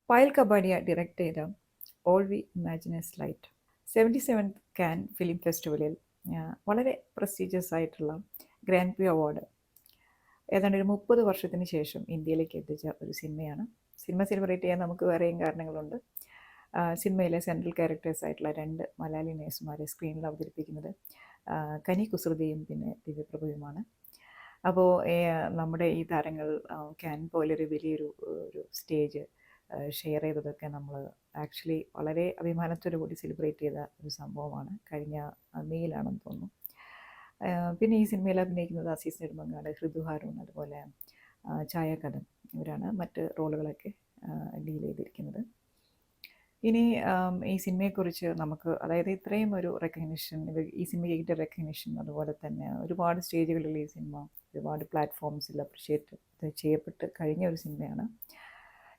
പായൽ Kapadia direct ചെയ്ത all we ഇമാജിനസ് light 77th Cannes film ഫെസ്റ്റിവലിൽ വളരെ പ്രസ്റ്റീജിയസ് ആയിട്ടുള്ള ഗ്രാൻഡ് പ്രി അവാർഡ് ഏതാണ്ട് ഒരു 30 വർഷത്തിന് ശേഷം ഇന്ത്യയിലേക്ക് എത്തിച്ച ഒരു സിനിമയാണ്. സിനിമ സെലിബ്രേറ്റ് ചെയ്യാൻ നമുക്ക് വേറെയും കാരണങ്ങളുണ്ട്. സിനിമയിലെ സെൻട്രൽ ക്യാരക്ടേഴ്സ് ആയിട്ടുള്ള 2 മലയാളി നേഴ്സുമാരെ സ്ക്രീനിൽ അവതരിപ്പിക്കുന്നത് കനി കുസൃതിയും പിന്നെ ദിവ്യപ്രഭയുമാണ്. അപ്പോൾ നമ്മുടെ ഈ താരങ്ങൾ ക്യാൻ പോലൊരു വലിയൊരു ഒരു സ്റ്റേജ് ഷെയർ ചെയ്തതൊക്കെ നമ്മൾ ആക്ച്വലി വളരെ അഭിമാനത്തോടു കൂടി സെലിബ്രേറ്റ് ചെയ്ത ഒരു സംഭവമാണ്. കഴിഞ്ഞ മെയ്യിലാണെന്ന് തോന്നുന്നു. പിന്നെ ഈ സിനിമയിൽ അഭിനയിക്കുന്നത് അസീസ് നെടുമങ്ങാട്, ഹൃദു ഹാരൂൺ, അതുപോലെ ഛായാകഥൻ, ഇവരാണ് മറ്റ് റോളുകളൊക്കെ ഡീൽ ചെയ്തിരിക്കുന്നത്. ഇനി ഈ സിനിമയെക്കുറിച്ച് നമുക്ക്, അതായത് ഇത്രയും ഒരു റെക്കഗ്നിഷൻ, ഈ സിനിമയ്ക്ക് കിട്ടിയ റെക്കഗ്നിഷൻ, അതുപോലെ തന്നെ ഒരുപാട് സ്റ്റേജുകളിൽ ഈ സിനിമ ഒരുപാട് പ്ലാറ്റ്ഫോംസിൽ അപ്രിഷ്യേറ്റ് ചെയ്യപ്പെട്ട് കഴിഞ്ഞ ഒരു സിനിമയാണ്.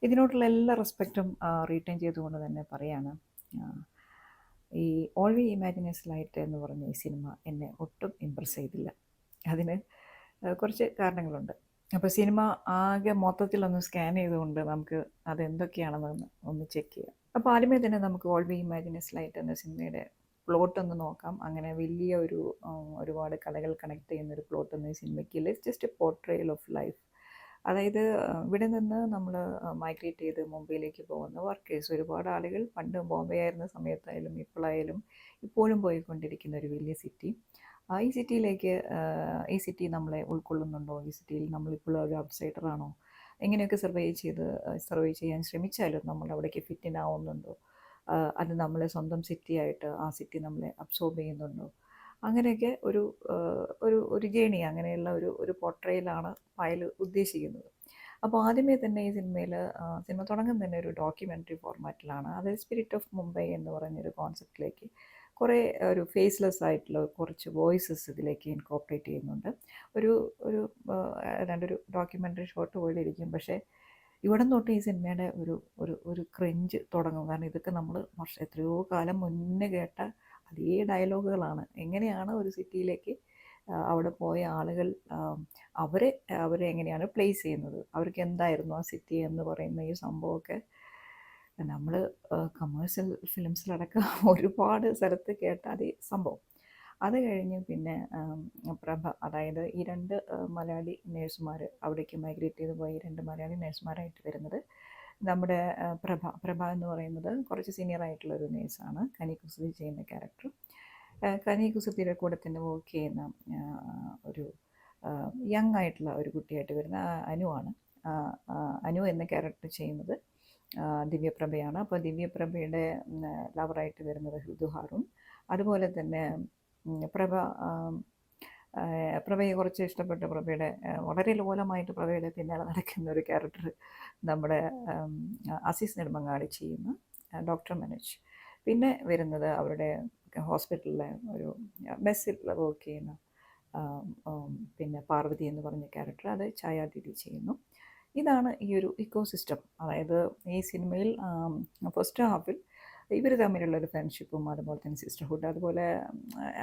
ഇതിനോടുള്ള എല്ലാ റെസ്പെക്റ്റും റീറ്റെയിൻ ചെയ്തുകൊണ്ട് തന്നെ പറയാണ്, ഈ ഓൾ വി ഇമാജിനസ് ലൈറ്റ് എന്ന് പറഞ്ഞ ഈ സിനിമ എന്നെ ഒട്ടും ഇമ്പ്രസ് ചെയ്തില്ല. അതിന് കുറച്ച് കാരണങ്ങളുണ്ട്. അപ്പോൾ സിനിമ ആകെ മൊത്തത്തിലൊന്ന് സ്കാൻ ചെയ്തുകൊണ്ട് നമുക്ക് അതെന്തൊക്കെയാണെന്ന് ഒന്ന് ചെക്ക് ചെയ്യാം. അപ്പോൾ ആദ്യമേ തന്നെ നമുക്ക് ഓൾ വി ഇമാജിനസ് ലൈറ്റ് എന്ന സിനിമയുടെ പ്ലോട്ട് ഒന്ന് നോക്കാം. അങ്ങനെ വലിയ ഒരു ഒരുപാട് കഥകൾ കണക്ട് ചെയ്യുന്നൊരു പ്ലോട്ടൊന്നും ഈ സിനിമയ്ക്കില്ല. It's just a portrayal of life. അതായത് ഇവിടെ നിന്ന് നമ്മൾ മൈഗ്രേറ്റ് ചെയ്ത് മുംബൈയിലേക്ക് പോകുന്ന വർക്കേഴ്സ്, ഒരുപാട് ആളുകൾ പണ്ട് ബോംബെ ആയിരുന്ന സമയത്തായാലും ഇപ്പോഴായാലും ഇപ്പോഴും പോയിക്കൊണ്ടിരിക്കുന്ന ഒരു വലിയ സിറ്റി. ഈ സിറ്റിയിലേക്ക് ഈ സിറ്റി നമ്മളെ ഉൾക്കൊള്ളുന്നുണ്ടോ? ഈ സിറ്റിയിൽ നമ്മളിപ്പോഴും ഒരു ഔട്ട്സൈഡറാണോ? എങ്ങനെയൊക്കെ സർവൈവ് ചെയ്യാൻ ശ്രമിച്ചാലും നമ്മൾ അവിടേക്ക് ഫിറ്റ് ഇൻ ആവുന്നുണ്ടോ? അത് നമ്മളെ സ്വന്തം സിറ്റിയായിട്ട് ആ സിറ്റി നമ്മളെ അബ്സോർബ് ചെയ്യുന്നുണ്ടോ? അങ്ങനെയൊക്കെ ഒരു ഒരു ഒരു ജേണി, അങ്ങനെയുള്ള ഒരു പോർട്രയലാണ് പായൽ ഉദ്ദേശിക്കുന്നത്. അപ്പോൾ ആദ്യമേ തന്നെ ഈ സിനിമ തുടങ്ങുന്ന തന്നെ ഒരു ഡോക്യുമെൻ്ററി ഫോർമാറ്റിലാണ്. അത് സ്പിരിറ്റ് ഓഫ് മുംബൈ എന്ന് പറഞ്ഞൊരു കോൺസെപ്റ്റിലേക്ക് കുറേ ഒരു ഫേസ്ലെസ് ആയിട്ടുള്ള കുറച്ച് വോയിസസ് ഇതിലേക്ക് ഇൻകോർപ്പറേറ്റ് ചെയ്യുന്നുണ്ട്. ഒരു ഒരു ഏതാണ്ടൊരു ഡോക്യുമെൻ്ററി ഷോട്ട് പോലെ ഇരിക്കും. പക്ഷേ ഇവിടെ തൊട്ട് ഈ സിനിമയുടെ ഒരു ഒരു ഒരു ക്രിഞ്ച് തുടങ്ങും. കാരണം ഇതൊക്കെ നമ്മൾ എത്രയോ കാലം മുന്നേ കേട്ട അതേ ഡയലോഗുകളാണ്. എങ്ങനെയാണ് ഒരു സിറ്റിയിലേക്ക് അവിടെ പോയ ആളുകൾ അവരെ എങ്ങനെയാണ് പ്ലേസ് ചെയ്യുന്നത്, അവർക്ക് എന്തായിരുന്നു ആ സിറ്റി എന്ന് പറയുന്ന ഈ സംഭവമൊക്കെ നമ്മൾ കമേഴ്ഷ്യൽ ഫിലിംസിലടക്കം ഒരുപാട് സ്ഥലത്ത് കേട്ട അതേ സംഭവം. അത് കഴിഞ്ഞ് പിന്നെ പ്രഭ, അതായത് ഈ 2 മലയാളി നേഴ്സുമാർ, അവിടേക്ക് മൈഗ്രേറ്റ് ചെയ്ത് പോയി 2 മലയാളി നേഴ്സുമാരായിട്ട് വരുന്നത് നമ്മുടെ പ്രഭ എന്ന് പറയുന്നത് കുറച്ച് സീനിയർ ആയിട്ടുള്ളൊരു നേഴ്സാണ്. കനി കുസൃതി ചെയ്യുന്ന ക്യാരക്ടർ. കനി കുസൃതിയുടെ കൂടെ തന്നെ വർക്ക് ചെയ്യുന്ന ഒരു യങ് ആയിട്ടുള്ള ഒരു കുട്ടിയായിട്ട് വരുന്ന അനുവാണ്. അനു എന്ന ക്യാരക്ടർ ചെയ്യുന്നത് ദിവ്യപ്രഭയാണ്. അപ്പോൾ ദിവ്യപ്രഭയുടെ ലവറായിട്ട് വരുന്നത് ഹൃദു ഹാരൂൺ. അതുപോലെ തന്നെ പ്രഭയെ കുറച്ച് ഇഷ്ടപ്പെട്ട പ്രഭയുടെ വളരെ ലോലമായിട്ട് പ്രഭയുടെ പിന്നാലെ നടക്കുന്ന ഒരു ക്യാരക്ടർ നമ്മുടെ അസീസ് നെടുമങ്ങാട് ചെയ്യുന്ന ഡോക്ടർ മനോജ്. പിന്നെ വരുന്നത് അവരുടെ ഹോസ്പിറ്റലിലെ ഒരു മെസ്സിൽ വർക്ക് ചെയ്യുന്ന പിന്നെ പാർവതി എന്ന് പറഞ്ഞ ക്യാരക്ടർ, അത് ഛായാദീദി ചെയ്യുന്നു. ഇതാണ് ഈ ഒരു ഇക്കോ സിസ്റ്റം. അതായത് ഈ സിനിമയിൽ ഫസ്റ്റ് ഹാഫിൽ ഇവർ തമ്മിലുള്ളൊരു ഫ്രണ്ട്ഷിപ്പും അതുപോലെ തന്നെ സിസ്റ്റർഹുഡ്, അതുപോലെ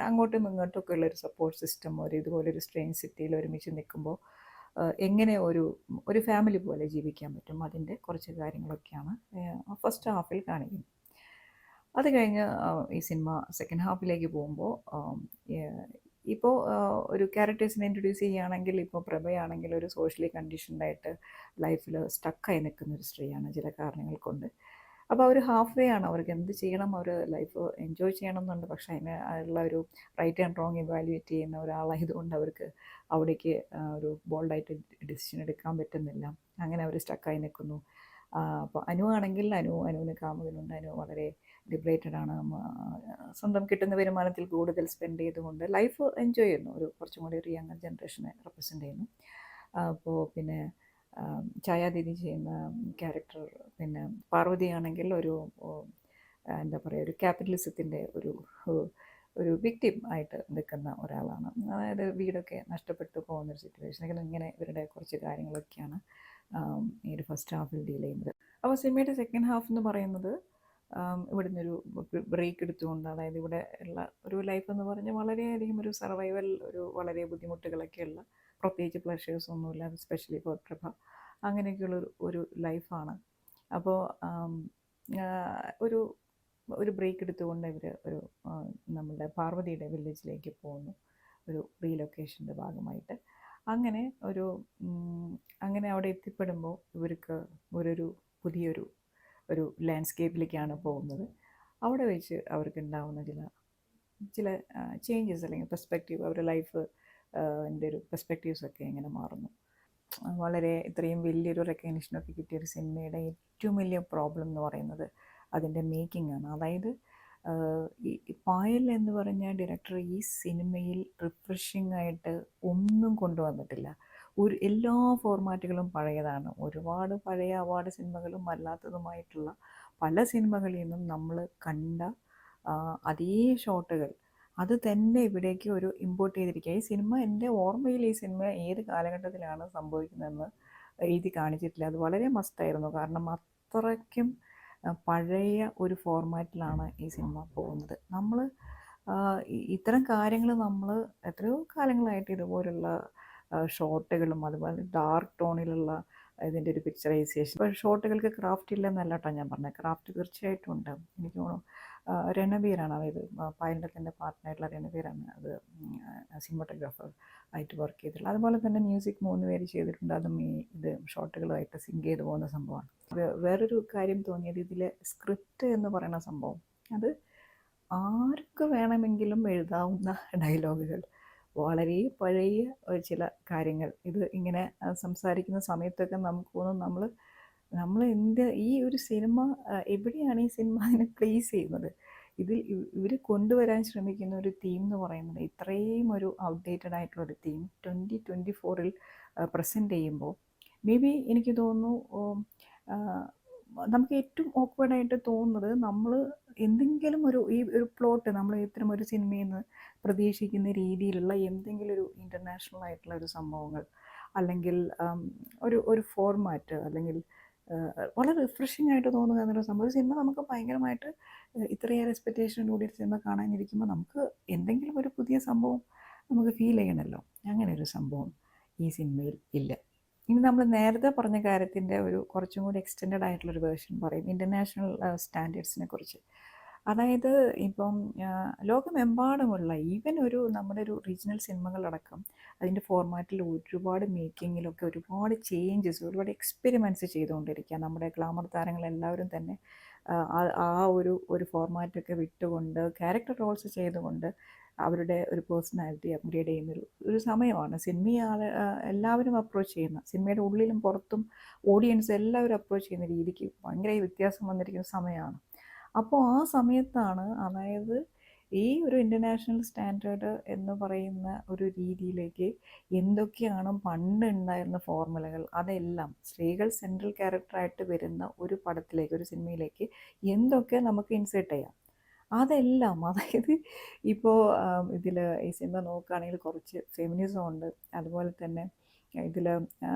അങ്ങോട്ടും ഇങ്ങോട്ടും ഒക്കെ ഉള്ളൊരു സപ്പോർട്ട് സിസ്റ്റം, ഇതുപോലൊരു സ്ട്രേഞ്ച് സിറ്റിയിൽ ഒരുമിച്ച് നിൽക്കുമ്പോൾ എങ്ങനെ ഒരു ഫാമിലി പോലെ ജീവിക്കാൻ പറ്റും, അതിൻ്റെ കുറച്ച് കാര്യങ്ങളൊക്കെയാണ് ഫസ്റ്റ് ഹാഫിൽ കാണിക്കുന്നത്. അത് കഴിഞ്ഞ് ഈ സിനിമ സെക്കൻഡ് ഹാഫിലേക്ക് പോകുമ്പോൾ ഇപ്പോൾ ഒരു ക്യാരക്ടേഴ്സിനെ ഇൻട്രൊഡ്യൂസ് ചെയ്യുകയാണെങ്കിൽ, ഇപ്പോൾ പ്രഭയാണെങ്കിൽ ഒരു സോഷ്യലി കണ്ടീഷൻഡായിട്ട് ലൈഫിൽ സ്റ്റക്കായി നിൽക്കുന്നൊരു സ്ത്രീയാണ് ചില കാരണങ്ങൾ കൊണ്ട്. അപ്പോൾ അവർ ഹാഫ് വേ ആണ്, അവർക്ക് എന്ത് ചെയ്യണം, അവർ ലൈഫ് എൻജോയ് ചെയ്യണം എന്നുണ്ട്. പക്ഷേ അതിന് ഉള്ള ഒരു റൈറ്റ് ആൻഡ് റോങ് ഇവാലുവേറ്റ് ചെയ്യുന്ന ഒരാളായതുകൊണ്ട് അവർക്ക് അവിടേക്ക് ഒരു ബോൾഡായിട്ട് ഡിസിഷൻ എടുക്കാൻ പറ്റുന്നില്ല. അങ്ങനെ അവർ സ്റ്റക്കായി നിൽക്കുന്നു. അപ്പോൾ അനു ആണെങ്കിൽ അനുവിന് കാമുകനുണ്ട്. അനു വളരെ ലിബറേറ്റഡ് ആണ്. സ്വന്തം കിട്ടുന്ന വരുമാനത്തിൽ കൂടുതൽ സ്പെൻഡ് ചെയ്തുകൊണ്ട് ലൈഫ് എൻജോയ് ചെയ്യുന്നു. ഒരു കുറച്ചും കൂടി ഒരു യങ്ങർ ജനറേഷനെ റെപ്രസെൻ്റ് ചെയ്യുന്നു. അപ്പോൾ പിന്നെ ഛായാദീദി ചെയ്യുന്ന ക്യാരക്ടർ പിന്നെ പാർവതിയാണെങ്കിൽ ഒരു എന്താ പറയുക, ഒരു ക്യാപിറ്റലിസത്തിൻ്റെ ഒരു വിക്ടിം ആയിട്ട് നിൽക്കുന്ന ഒരാളാണ്. അതായത് വീടൊക്കെ നഷ്ടപ്പെട്ടു പോകുന്നൊരു സിറ്റുവേഷൻ. ഇങ്ങനെ ഇവരുടെ കുറച്ച് കാര്യങ്ങളൊക്കെയാണ് ഈ ഒരു ഫസ്റ്റ് ഹാഫിൽ ഡീൽ ചെയ്യുന്നത്. അപ്പോൾ സിനിമയുടെ സെക്കൻഡ് ഹാഫ് എന്ന് പറയുന്നത് ഇവിടെ നിന്നൊരു ബ്രേക്ക് എടുത്തുകൊണ്ട്, അതായത് ഇവിടെ ഉള്ള ഒരു ലൈഫ് എന്ന് പറഞ്ഞാൽ വളരെയധികം ഒരു സർവൈവൽ, വളരെ ബുദ്ധിമുട്ടുകളൊക്കെയുള്ള, പ്രത്യേകിച്ച് പ്ലഷേഴ്സ് ഒന്നുമില്ല, സ്പെഷ്യലി ഫോർ പ്രഭ, അങ്ങനെയൊക്കെയുള്ള ഒരു ലൈഫാണ് അപ്പോൾ ഒരു ഒരു ബ്രേക്ക് എടുത്തുകൊണ്ട് ഇവർ ഒരു നമ്മുടെ പാർവതിയുടെ വില്ലേജിലേക്ക് പോകുന്നു, ഒരു റീലൊക്കേഷൻ്റെ ഭാഗമായിട്ട്. അങ്ങനെ ഒരു അങ്ങനെ അവിടെ എത്തിപ്പെടുമ്പോൾ ഇവർക്ക് ഒരു പുതിയൊരു ലാൻഡ്സ്കേപ്പിലേക്കാണ് പോകുന്നത്. അവിടെ വെച്ച് അവർക്ക് ഉണ്ടാകുന്ന ചില ചേഞ്ചസ് അല്ലെങ്കിൽ പെർസ്പെക്റ്റീവ്, അവരുടെ ലൈഫ് എൻ്റെ ഒരു പെർസ്പെക്റ്റീവ്സൊക്കെ എങ്ങനെ മാറുന്നു. വളരെ ഇത്രയും വലിയൊരു റെക്കഗ്നിഷനൊക്കെ കിട്ടിയൊരു സിനിമയുടെ ഏറ്റവും വലിയ പ്രോബ്ലം എന്ന് പറയുന്നത് അതിൻ്റെ മേക്കിംഗ് ആണ്. അതായത് ഈ പായൽ എന്ന് പറഞ്ഞ ഡയറക്ടർ ഈ സിനിമയിൽ റിഫ്രഷിംഗ് ആയിട്ട് ഒന്നും കൊണ്ടുവന്നിട്ടില്ല. എല്ലാ ഫോർമാറ്റുകളും പഴയതാണ്. ഒരുപാട് പഴയ അവാർഡ് സിനിമകളും അല്ലാത്തതുമായിട്ടുള്ള പല സിനിമകളിൽ നിന്നും നമ്മൾ കണ്ട അതേ ഷോട്ടുകൾ അത് തന്നെ ഇവിടേക്ക് ഒരു ഇമ്പോർട്ട് ചെയ്തിരിക്കുക. ഈ സിനിമ എൻ്റെ ഓർമ്മയിൽ ഈ സിനിമ ഏത് കാലഘട്ടത്തിലാണ് സംഭവിക്കുന്നതെന്ന് എഴുതി കാണിച്ചിട്ടില്ല. അത് വളരെ മസ്റ്റായിരുന്നു. കാരണം അത്രയ്ക്കും പഴയ ഒരു ഫോർമാറ്റിലാണ് ഈ സിനിമ പോകുന്നത്. നമ്മൾ ഇത്തരം കാര്യങ്ങൾ നമ്മൾ എത്രയോ കാലങ്ങളായിട്ട് ഇതുപോലുള്ള ഷോട്ടുകളും അതുപോലെ ഡാർക്ക് ടോണിലുള്ള ഇതിൻ്റെ ഒരു പിക്ചറൈസേഷൻ. ഇപ്പോൾ ഷോട്ടുകൾക്ക് ക്രാഫ്റ്റ് ഇല്ലെന്നല്ല കേട്ടോ ഞാൻ പറഞ്ഞത്, ക്രാഫ്റ്റ് തീർച്ചയായിട്ടും ഉണ്ട്. എനിക്ക് തോന്നുന്നു രണബീറാണ്, അതായത് പൈലറ്റിൻ്റെ പാർട്ട്ണറായിട്ടുള്ള രണബീറാണ് അത് സിനിമാറ്റോഗ്രാഫർ ആയിട്ട് വർക്ക് ചെയ്തിട്ടുള്ളത്. അതുപോലെ തന്നെ മ്യൂസിക് 3 പേര് ചെയ്തിട്ടുണ്ട്. അതും ഇത് ഷോട്ടുകളുമായിട്ട് സിങ്ക് ചെയ്ത് പോകുന്ന സംഭവമാണ്. വേറൊരു കാര്യം തോന്നിയത് ഇതിലെ സ്ക്രിപ്റ്റ് എന്ന് പറയുന്ന സംഭവം, അത് ആർക്ക് വേണമെങ്കിലും എഴുതാവുന്ന ഡയലോഗുകൾ, വളരെ പഴയ ചില കാര്യങ്ങൾ. ഇത് ഇങ്ങനെ സംസാരിക്കുന്ന സമയത്തൊക്കെ നമുക്ക് തോന്നും നമ്മൾ ഈ ഒരു സിനിമ എവിടെയാണ് ഈ സിനിമ അതിനെ പ്ലേസ് ചെയ്യുന്നത്. ഇതിൽ ഇവർ കൊണ്ടുവരാൻ ശ്രമിക്കുന്ന ഒരു തീം എന്ന് പറയുന്നത് ഇത്രയും ഒരു ഔട്ട്ഡേറ്റഡ് ആയിട്ടുള്ളൊരു തീം 2024 പ്രസൻറ്റ് ചെയ്യുമ്പോൾ മേ ബി എനിക്ക് തോന്നുന്നു നമുക്ക് ഏറ്റവും ഓക്വേർഡായിട്ട് തോന്നുന്നത് നമ്മൾ എന്തെങ്കിലും ഈ ഒരു പ്ലോട്ട് നമ്മൾ ഇത്തരം ഒരു സിനിമയിൽ നിന്ന് പ്രതീക്ഷിക്കുന്ന രീതിയിലുള്ള എന്തെങ്കിലും ഒരു ഇൻ്റർനാഷണൽ ആയിട്ടുള്ള ഒരു സംഭവങ്ങൾ, അല്ലെങ്കിൽ ഒരു ഫോർമാറ്റ്, അല്ലെങ്കിൽ വളരെ റിഫ്രഷിംഗ് ആയിട്ട് തോന്നുക എന്നൊരു സംഭവം. സിനിമ നമുക്ക് ഭയങ്കരമായിട്ട് ഇത്രയേറെ എക്സ്പെക്റ്റേഷനോടുകൂടി സിനിമ കാണാനിരിക്കുമ്പോൾ നമുക്ക് എന്തെങ്കിലും ഒരു പുതിയ സംഭവം നമുക്ക് ഫീൽ ചെയ്യണമല്ലോ. അങ്ങനെ ഒരു സംഭവം ഈ സിനിമയിൽ ഇല്ല. ഇനി നമ്മൾ നേരത്തെ പറഞ്ഞ കാര്യത്തിൻ്റെ ഒരു കുറച്ചും കൂടി എക്സ്റ്റെൻഡഡ് ആയിട്ടുള്ളൊരു വേർഷൻ പറയും, ഇൻ്റർനാഷണൽ സ്റ്റാൻഡേർഡ്സിനെ കുറിച്ച്. അതായത് ഇപ്പം ലോകമെമ്പാടുമുള്ള ഈവൻ നമ്മുടെ ഒരു റീജിയണൽ സിനിമകളടക്കം അതിൻ്റെ ഫോർമാറ്റിൽ ഒരുപാട് മേക്കിങ്ങിലൊക്കെ ഒരുപാട് ചേഞ്ചസ്, ഒരുപാട് എക്സ്പെരിമെൻറ്റ്സ് ചെയ്തുകൊണ്ടിരിക്കുക. നമ്മുടെ ഗ്ലാമർ താരങ്ങളെല്ലാവരും തന്നെ ആ ഒരു ഫോർമാറ്റൊക്കെ വിട്ടുകൊണ്ട് ക്യാരക്ടർ റോൾസ് ചെയ്തുകൊണ്ട് അവരുടെ ഒരു പേഴ്സണാലിറ്റി അപ്ഗ്രേഡ് ചെയ്യുന്നൊരു സമയമാണ്. സിനിമയെ എല്ലാവരും അപ്രോച്ച് ചെയ്യുന്ന, സിനിമയുടെ ഉള്ളിലും പുറത്തും ഓഡിയൻസ് എല്ലാവരും അപ്രോച്ച് ചെയ്യുന്ന രീതിക്ക് ഭയങ്കര വ്യത്യാസം വന്നിരിക്കുന്ന സമയമാണ്. അപ്പോൾ ആ സമയത്താണ്, അതായത് ഈ ഒരു ഇൻ്റർനാഷണൽ സ്റ്റാൻഡേർഡ് എന്ന് പറയുന്ന ഒരു രീതിയിലേക്ക് എന്തൊക്കെയാണ് പണ്ട് ഉണ്ടായിരുന്ന ഫോർമുലകൾ അതെല്ലാം സ്ത്രീകൾ സെൻട്രൽ ക്യാരക്ടറായിട്ട് വരുന്ന ഒരു പടത്തിലേക്ക്, ഒരു സിനിമയിലേക്ക് എന്തൊക്കെ നമുക്ക് ഇൻസേർട്ട് ചെയ്യാം അതെല്ലാം. അതായത് ഇപ്പോൾ ഇതിൽ ഈ സിനിമ നോക്കുകയാണെങ്കിൽ കുറച്ച് ഫെമിനിസം ഉണ്ട്. അതുപോലെ തന്നെ ഇതിൽ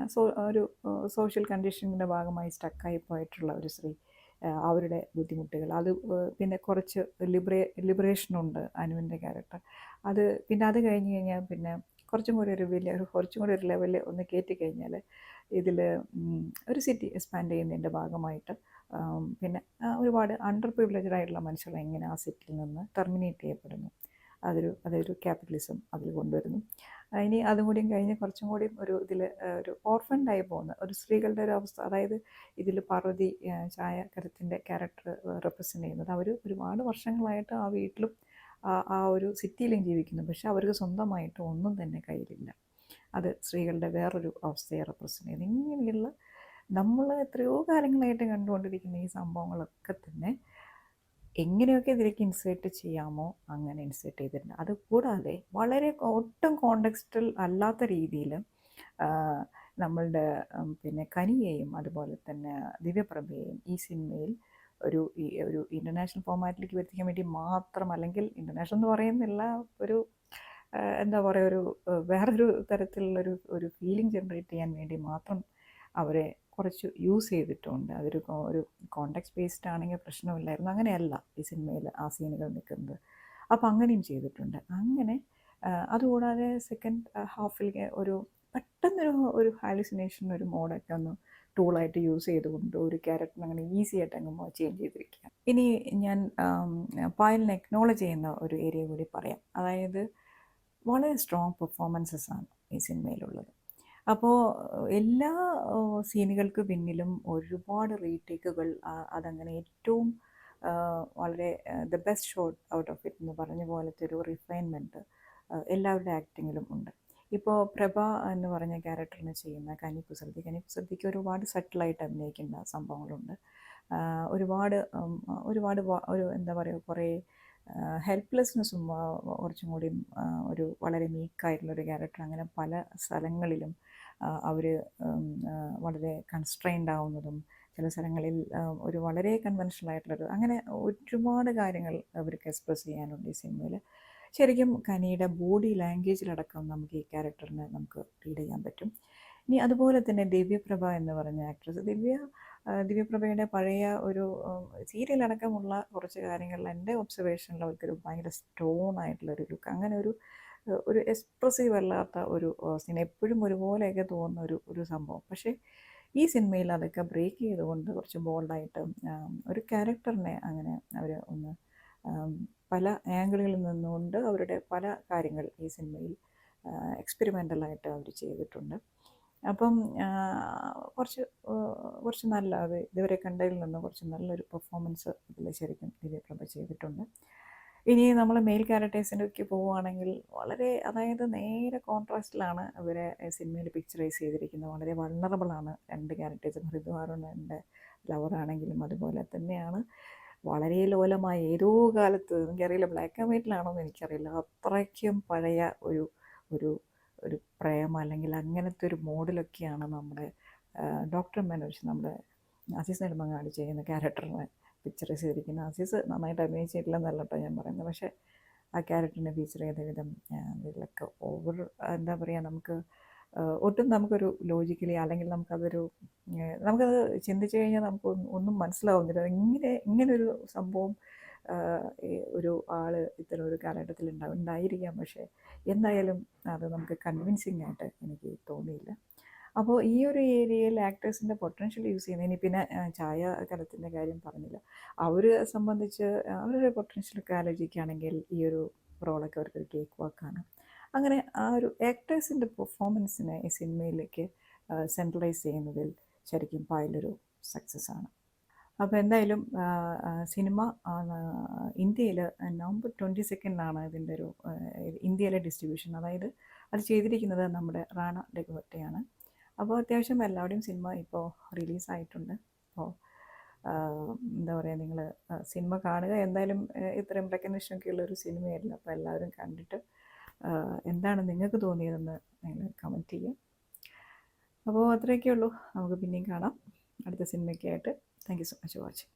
ഒരു സോഷ്യൽ കണ്ടീഷനിങ്ങിൻ്റെ ഭാഗമായി സ്റ്റക്കായി പോയിട്ടുള്ള ഒരു സ്ത്രീ, അവരുടെ ബുദ്ധിമുട്ടുകൾ, അത് പിന്നെ കുറച്ച് ലിബറേഷനുണ്ട് അനുവിൻ്റെ ക്യാരക്ടർ. പിന്നെ അത് കഴിഞ്ഞ് കഴിഞ്ഞാൽ പിന്നെ കുറച്ചും കൂടി ഒരു ലെവലിൽ ഒന്ന് കയറ്റിക്കഴിഞ്ഞാൽ ഇതിൽ ഒരു സിറ്റി എക്സ്പാൻഡ് ചെയ്യുന്നതിൻ്റെ ഭാഗമായിട്ട് പിന്നെ ഒരുപാട് അണ്ടർ പ്രിവിലേജ്ഡ് ആയിട്ടുള്ള മനുഷ്യർ എങ്ങനെ ആ സിറ്റിയിൽ നിന്ന് ടെർമിനേറ്റ് ചെയ്യപ്പെടുന്നു, അതൊരു ക്യാപിറ്റലിസം അതിൽ കൊണ്ടുവരുന്നു. ഇനി അതും കൂടിയും കഴിഞ്ഞ് കുറച്ചും കൂടിയും ഒരു ഓർഫൻഡായി പോകുന്ന ഒരു സ്ത്രീകളുടെ ഒരു അവസ്ഥ. അതായത് ഇതിൽ പാർവതി ചായക്കരത്തിൻ്റെ ക്യാരക്ടർ റെപ്രസെൻ്റ് ചെയ്യുന്നത്, അവർ ഒരുപാട് വർഷങ്ങളായിട്ട് ആ വീട്ടിലും ആ ഒരു സിറ്റിയിലും ജീവിക്കുന്നു, പക്ഷെ അവർക്ക് സ്വന്തമായിട്ട് ഒന്നും തന്നെ കയ്യിലില്ല. അത് സ്ത്രീകളുടെ വേറൊരു അവസ്ഥയെ റെപ്രസെൻ്റ് ചെയ്യുന്നു. ഇങ്ങനെയുള്ള നമ്മൾ എത്രയോ കാലങ്ങളായിട്ട് കണ്ടുകൊണ്ടിരിക്കുന്ന ഈ സംഭവങ്ങളൊക്കെ തന്നെ എങ്ങനെയൊക്കെ ഇതിലേക്ക് ഇൻസേർട്ട് ചെയ്യാമോ അങ്ങനെ ഇൻസേർട്ട് ചെയ്തിട്ടുണ്ട്. അതുകൂടാതെ വളരെ ഒട്ടും കോണ്ടെക്സ്റ്റൽ അല്ലാത്ത രീതിയിൽ നമ്മളുടെ പിന്നെ കനിയെയും അതുപോലെ തന്നെ ദിവ്യപ്രഭയെയും ഈ സിനിമയിൽ ഒരു ഇൻ്റർനാഷണൽ ഫോർമാറ്റിലേക്ക് വരുത്തിക്കാൻ വേണ്ടി മാത്രം, അല്ലെങ്കിൽ ഇൻ്റർനാഷണൽ എന്ന് പറയുന്നില്ല, എന്താ പറയുക, വേറൊരു തരത്തിലുള്ളൊരു ഫീലിംഗ് ജനറേറ്റ് ചെയ്യാൻ വേണ്ടി മാത്രം അവരെ കുറച്ച് യൂസ് ചെയ്തിട്ടുണ്ട്. ഒരു കോണ്ടെക്സ്റ്റ് ബേസ്ഡ് ആണെങ്കിൽ പ്രശ്നമില്ലായിരുന്നു. അങ്ങനെയല്ല ഈ സിനിമയിൽ ആ സീനുകൾ നിൽക്കുന്നത്. അപ്പോൾ അങ്ങനെയും ചെയ്തിട്ടുണ്ട്. അങ്ങനെ അതുകൂടാതെ സെക്കൻഡ് ഹാഫിൽ പെട്ടെന്നൊരു ഹാലുസിനേഷൻ, ഒരു മോഡൊക്കെ ഒന്ന് ടൂളായിട്ട് യൂസ് ചെയ്തുകൊണ്ട് ഒരു ക്യാരക്ടറിനെ അങ്ങനെ ഈസി ആയിട്ട് അങ്ങ് ചേഞ്ച് ചെയ്തിരിക്കുക. ഇനി ഞാൻ പായലിനെ എക്നോളജ് ചെയ്യുന്ന ഒരു ഏരിയ കൂടി പറയാം. അതായത് വളരെ സ്ട്രോങ് പെർഫോമൻസസ് ആണ് ഈ സിനിമയിലുള്ളത്. അപ്പോൾ എല്ലാ സീനുകൾക്ക് പിന്നിലും ഒരുപാട് റീടേക്കുകൾ, അതങ്ങനെ ഏറ്റവും വളരെ the best shot out of it എന്ന് പറഞ്ഞ പോലത്തെ ഒരു റിഫൈൻമെൻറ്റ് എല്ലാവരുടെ ആക്ടിങ്ങിലും ഉണ്ട്. ഇപ്പോൾ പ്രഭ എന്ന് പറഞ്ഞ ക്യാരക്ടറിനെ ചെയ്യുന്ന കനി കുസൃതിക്ക് ഒരുപാട് സട്ടിലായിട്ട് അഭിനയിക്കുന്ന സംഭവങ്ങളുണ്ട്. ഒരുപാട് ഒരു എന്താ പറയുക, കുറേ ഹെൽപ്ലെസ്നെസ്സും കുറച്ചും കൂടി ഒരു വളരെ മീക്കായിട്ടുള്ളൊരു ക്യാരക്ടർ, അങ്ങനെ പല സ്ഥലങ്ങളിലും അവർ വളരെ കൺസ്ട്രെയിൻഡ് ആവുന്നതും, ചില സ്ഥലങ്ങളിൽ ഒരു വളരെ കൺവെൻഷണൽ ആയിട്ടുള്ളൊരു, അങ്ങനെ ഒരുപാട് കാര്യങ്ങൾ അവർക്ക് എക്സ്പ്രസ് ചെയ്യാനുണ്ട് ഈ സിനിമയിൽ. ശരിക്കും കനിയുടെ ബോഡി ലാംഗ്വേജിലടക്കം നമുക്ക് ഈ ക്യാരക്ടറിനെ നമുക്ക് റീഡ് ചെയ്യാൻ പറ്റും. ഇനി അതുപോലെ തന്നെ ദിവ്യപ്രഭ എന്ന് പറഞ്ഞ ആക്ട്രസ്, ദിവ്യപ്രഭയുടെ പഴയ ഒരു സീരിയലടക്കമുള്ള കുറച്ച് കാര്യങ്ങളിൽ എൻ്റെ ഒബ്സർവേഷനിൽ അവർക്കൊരു ഭയങ്കര സ്റ്റോൺ ആയിട്ടുള്ളൊരു ലുക്ക്, അങ്ങനെ ഒരു എക്സ്പ്രസീവ് അല്ലാത്ത ഒരു സീൻ, എപ്പോഴും ഒരുപോലെയൊക്കെ തോന്നുന്ന ഒരു സംഭവം. പക്ഷേ ഈ സിനിമയിൽ അതൊക്കെ ബ്രേക്ക് ചെയ്തുകൊണ്ട് കുറച്ച് ബോൾഡായിട്ട് ഒരു ക്യാരക്ടറിനെ അങ്ങനെ അവർ ഒന്ന് പല ആംഗിളുകളിൽ നിന്നുകൊണ്ട് അവരുടെ പല കാര്യങ്ങൾ ഈ സിനിമയിൽ എക്സ്പെരിമെൻ്റലായിട്ട് അവർ ചെയ്തിട്ടുണ്ട്. അപ്പം കുറച്ച് നല്ല, അത് ഇതുവരെ കണ്ടതിൽ നിന്ന് കുറച്ച് നല്ലൊരു പെർഫോമൻസ് ഇതിൽ ശരിക്കും ദിവ്യപ്രഭ ചെയ്തിട്ടുണ്ട്. ഇനി നമ്മൾ മെയിൽ ക്യാരക്ടേഴ്സിലേക്ക് പോവുകയാണെങ്കിൽ വളരെ, അതായത് നേരെ കോൺട്രാസ്റ്റിലാണ് ഇവരെ സിനിമയിൽ പിക്ചറൈസ് ചെയ്തിരിക്കുന്നത്. വളരെ വൾണറബിളാണ് രണ്ട് ക്യാരക്ടേഴ്സും. ഹൃദുവാറുണ്ണൻ്റെ ലവറാണെങ്കിലും അതുപോലെ തന്നെയാണ് വളരെ ലോലമായ ഏതോ കാലത്ത്, എനിക്കറിയില്ല ബ്ലാക്ക് ആൻഡ് വൈറ്റിലാണോയെന്ന് എനിക്കറിയില്ല, അത്രയ്ക്കും പഴയ ഒരു ഒരു ഒരു പ്രേമം അല്ലെങ്കിൽ അങ്ങനത്തെ ഒരു മോഡിലൊക്കെയാണ് നമ്മുടെ ഡോക്ടർ മനോജ്, നമ്മുടെ അസീസ് നെടുമങ്ങാട് ചെയ്യുന്ന ക്യാരക്ടറിനെ പിക്ചറൈസ് ചെയ്തിരിക്കുന്നത്. അസീസ് നന്നായിട്ട് അഭിനയിച്ചിട്ടില്ലെന്നല്ല കേട്ടോ ഞാൻ പറയുന്നത്, പക്ഷേ ആ ക്യാരക്ടറിനെ ഫീച്ചർ ചെയ്ത വിധം ഇതിലൊക്കെ എന്താ പറയുക, നമുക്ക് ഒട്ടും നമുക്കൊരു ലോജിക്കലി, അല്ലെങ്കിൽ നമുക്കത് ചിന്തിച്ചു കഴിഞ്ഞാൽ നമുക്ക് ഒന്നും മനസ്സിലാവുന്നില്ല. ഇങ്ങനൊരു സംഭവം ഒരു ആൾ ഇത്തരം ഒരു കാലഘട്ടത്തിൽ ഉണ്ടായിരിക്കാം. പക്ഷേ എന്തായാലും അത് നമുക്ക് കൺവിൻസിങ് ആയിട്ട് എനിക്ക് തോന്നിയില്ല. അപ്പോൾ ഈ ഒരു ഏരിയയിൽ ആക്ടേഴ്സിൻ്റെ പൊട്ടൻഷ്യൽ യൂസ് ചെയ്യുന്നതിന്, പിന്നെ ഛായാകലത്തിൻ്റെ കാര്യം പറഞ്ഞില്ല, അവരെ സംബന്ധിച്ച് അവരുടെ പൊട്ടൻഷ്യലൊക്കെ ആലോചിക്കുകയാണെങ്കിൽ ഈ ഒരു റോളൊക്കെ അവർക്കൊരു കേക്ക് വാക്കാണ്. അങ്ങനെ ആ ഒരു ആക്ടേഴ്സിൻ്റെ പെർഫോമൻസിനെ ഈ സിനിമയിലേക്ക് സെൻട്രലൈസ് ചെയ്യുന്നതിൽ ശരിക്കും പായലൊരു സക്സസ് ആണ്. അപ്പോൾ എന്തായാലും സിനിമ ഇന്ത്യയിൽ നവംബർ 22 ഇതിൻ്റെ ഒരു ഇന്ത്യയിലെ ഡിസ്ട്രിബ്യൂഷൻ, അതായത് അത് ചെയ്തിരിക്കുന്നത് നമ്മുടെ റാണ ഡെഗോറ്റയാണ്. അപ്പോൾ അത്യാവശ്യം എല്ലാവരുടെയും സിനിമ ഇപ്പോൾ റിലീസായിട്ടുണ്ട്. അപ്പോൾ എന്താ പറയുക, നിങ്ങൾ സിനിമ കാണുക. എന്തായാലും ഇത്രയും റെക്കഗ്നിഷനൊക്കെ ഉള്ളൊരു സിനിമയായിരുന്നു. അപ്പോൾ എല്ലാവരും കണ്ടിട്ട് എന്താണ് നിങ്ങൾക്ക് തോന്നിയതെന്ന് നിങ്ങൾ കമൻറ്റ് ചെയ്യുക. അപ്പോൾ അത്രയൊക്കെ ഉള്ളൂ. നമുക്ക് പിന്നെയും കാണാം അടുത്ത സിനിമയ്ക്കായിട്ട്. Thank you so much for watching.